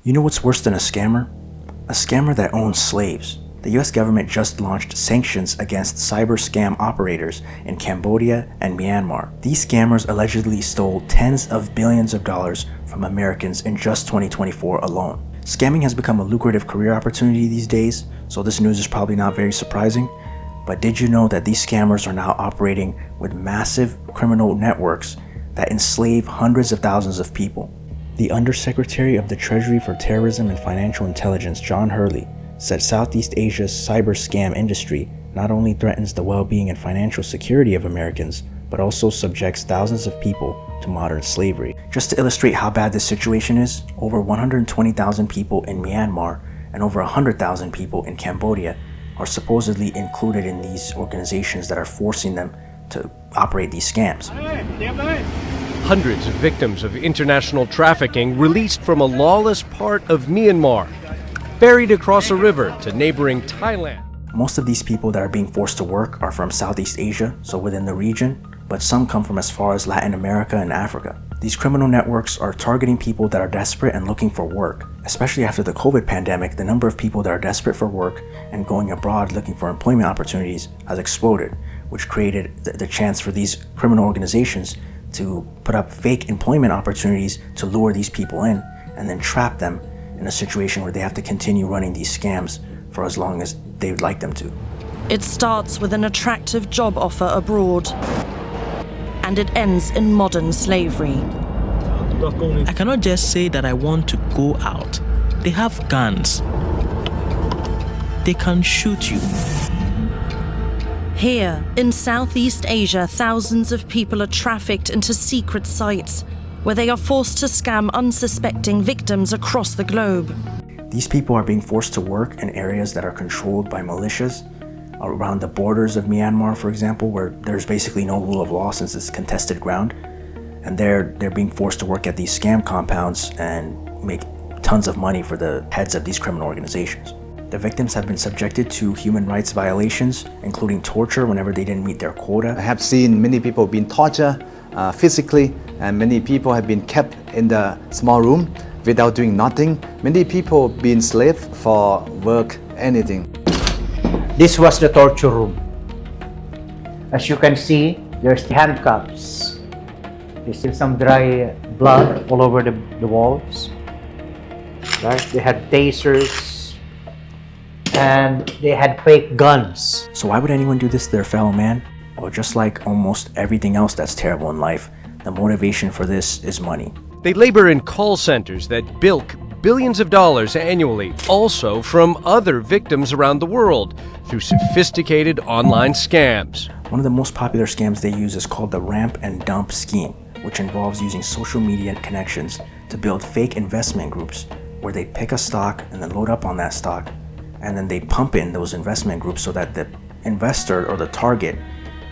You know what's worse than a scammer? A scammer that owns slaves. The US government just launched sanctions against cyber scam operators in Cambodia and Myanmar. These scammers allegedly stole tens of billions of dollars from Americans in just 2024 alone. Scamming has become a lucrative career opportunity these days, so this news is probably not very surprising. But did you know that these scammers are now operating with massive criminal networks that enslave hundreds of thousands of people? The Undersecretary of the Treasury for Terrorism and Financial Intelligence, John Hurley, said Southeast Asia's cyber scam industry not only threatens the well-being and financial security of Americans, but also subjects thousands of people to modern slavery. Just to illustrate how bad this situation is, over 120,000 people in Myanmar and over 100,000 people in Cambodia are supposedly included in these organizations that are forcing them to operate these scams. Hundreds of victims of international trafficking released from a lawless part of Myanmar, buried across a river to neighboring Thailand. Most of these people that are being forced to work are from Southeast Asia, so within the region, but some come from as far as Latin America and Africa. These criminal networks are targeting people that are desperate and looking for work. Especially after the COVID pandemic, the number of people that are desperate for work and going abroad looking for employment opportunities has exploded, which created the chance for these criminal organizations to put up fake employment opportunities to lure these people in and then trap them in a situation where they have to continue running these scams for as long as they would like them to. It starts with an attractive job offer abroad, and it ends in modern slavery. I cannot just say that I want to go out. They have guns. They can shoot you. Here, in Southeast Asia, thousands of people are trafficked into secret sites where they are forced to scam unsuspecting victims across the globe. These people are being forced to work in areas that are controlled by militias around the borders of Myanmar, for example, where there's basically no rule of law since it's contested ground. And they're being forced to work at these scam compounds and make tons of money for the heads of these criminal organizations. The victims have been subjected to human rights violations, including torture whenever they didn't meet their quota. I have seen many people being tortured physically, and many people have been kept in the small room without doing nothing. Many people being enslaved for work, anything. This was the torture room. As you can see, there's handcuffs. There's still some dry blood all over the walls. Right? They had tasers and they had fake guns. So why would anyone do this to their fellow man? Well, just like almost everything else that's terrible in life, the motivation for this is money. They labor in call centers that bilk billions of dollars annually, also from other victims around the world, through sophisticated online scams. One of the most popular scams they use is called the ramp and dump scheme, which involves using social media connections to build fake investment groups where they pick a stock and then load up on that stock, and then they pump in those investment groups so that the investor or the target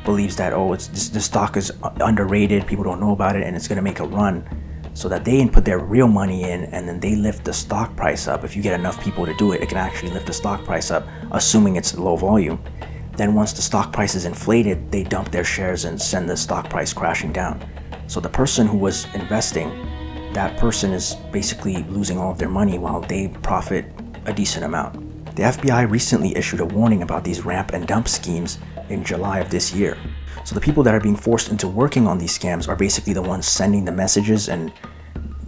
believes that, oh, this stock is underrated, people don't know about it, and it's going to make a run, so that they input their real money in and then they lift the stock price up. If you get enough people to do it, it can actually lift the stock price up, assuming it's low volume. Then once the stock price is inflated, they dump their shares and send the stock price crashing down. So the person who was investing, that person is basically losing all of their money while they profit a decent amount. The FBI recently issued a warning about these ramp and dump schemes in July of this year. So the people that are being forced into working on these scams are basically the ones sending the messages and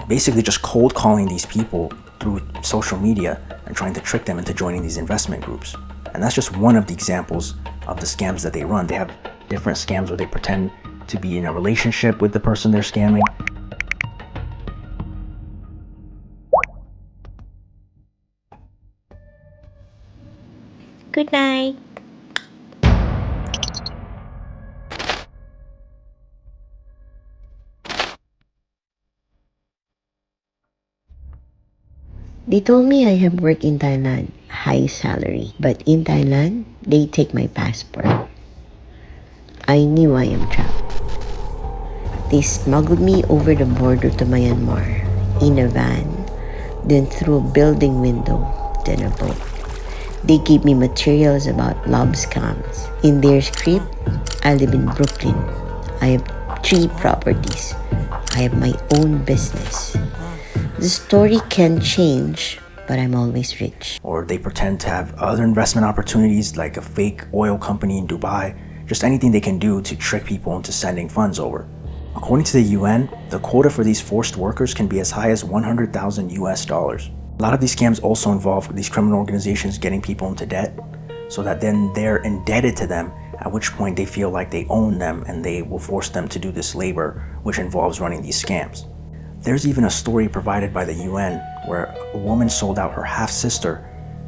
basically just cold calling these people through social media and trying to trick them into joining these investment groups. And that's just one of the examples of the scams that they run. They have different scams where they pretend to be in a relationship with the person they're scamming. Good night. They told me I have work in Thailand, high salary. But in Thailand, they take my passport. I knew I am trapped. They smuggled me over the border to Myanmar in a van, then through a building window, then a boat. They gave me materials about love scams. In their script, I live in Brooklyn. I have 3 properties. I have my own business. The story can change, but I'm always rich. Or they pretend to have other investment opportunities like a fake oil company in Dubai, just anything they can do to trick people into sending funds over. According to the UN, the quota for these forced workers can be as high as 100,000 US dollars. A lot of these scams also involve these criminal organizations getting people into debt, so that then they're indebted to them, at which point they feel like they own them and they will force them to do this labor, which involves running these scams. There's even a story provided by the UN where a woman sold out her half-sister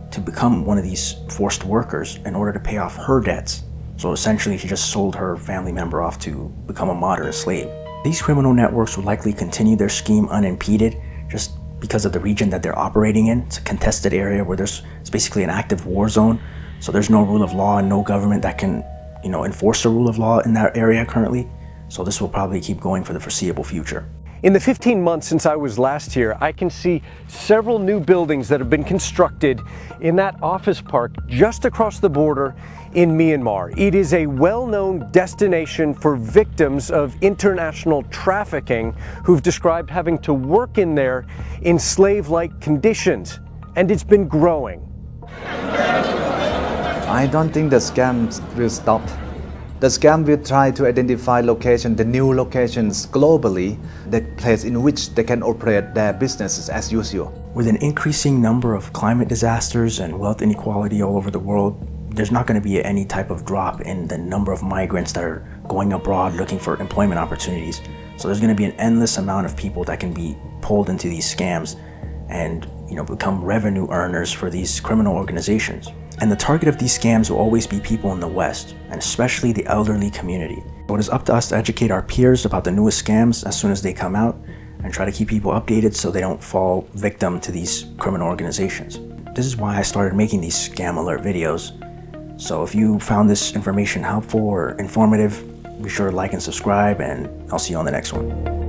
to become one of these forced workers in order to pay off her debts. So essentially she just sold her family member off to become a modern slave. These criminal networks will likely continue their scheme unimpeded just because of the region that they're operating in. It's a contested area where it's basically an active war zone. So there's no rule of law and no government that can, enforce the rule of law in that area currently. So this will probably keep going for the foreseeable future. In the 15 months since I was last here, I can see several new buildings that have been constructed in that office park just across the border in Myanmar. It is a well-known destination for victims of international trafficking who've described having to work in there in slave-like conditions, and it's been growing. I don't think the scams will stop. The scam will try to identify the new locations globally, the place in which they can operate their businesses as usual. With an increasing number of climate disasters and wealth inequality all over the world, there's not going to be any type of drop in the number of migrants that are going abroad looking for employment opportunities. So there's going to be an endless amount of people that can be pulled into these scams and become revenue earners for these criminal organizations. And the target of these scams will always be people in the West, and especially the elderly community. So it is up to us to educate our peers about the newest scams as soon as they come out and try to keep people updated so they don't fall victim to these criminal organizations. This is why I started making these scam alert videos. So if you found this information helpful or informative, be sure to like and subscribe, and I'll see you on the next one.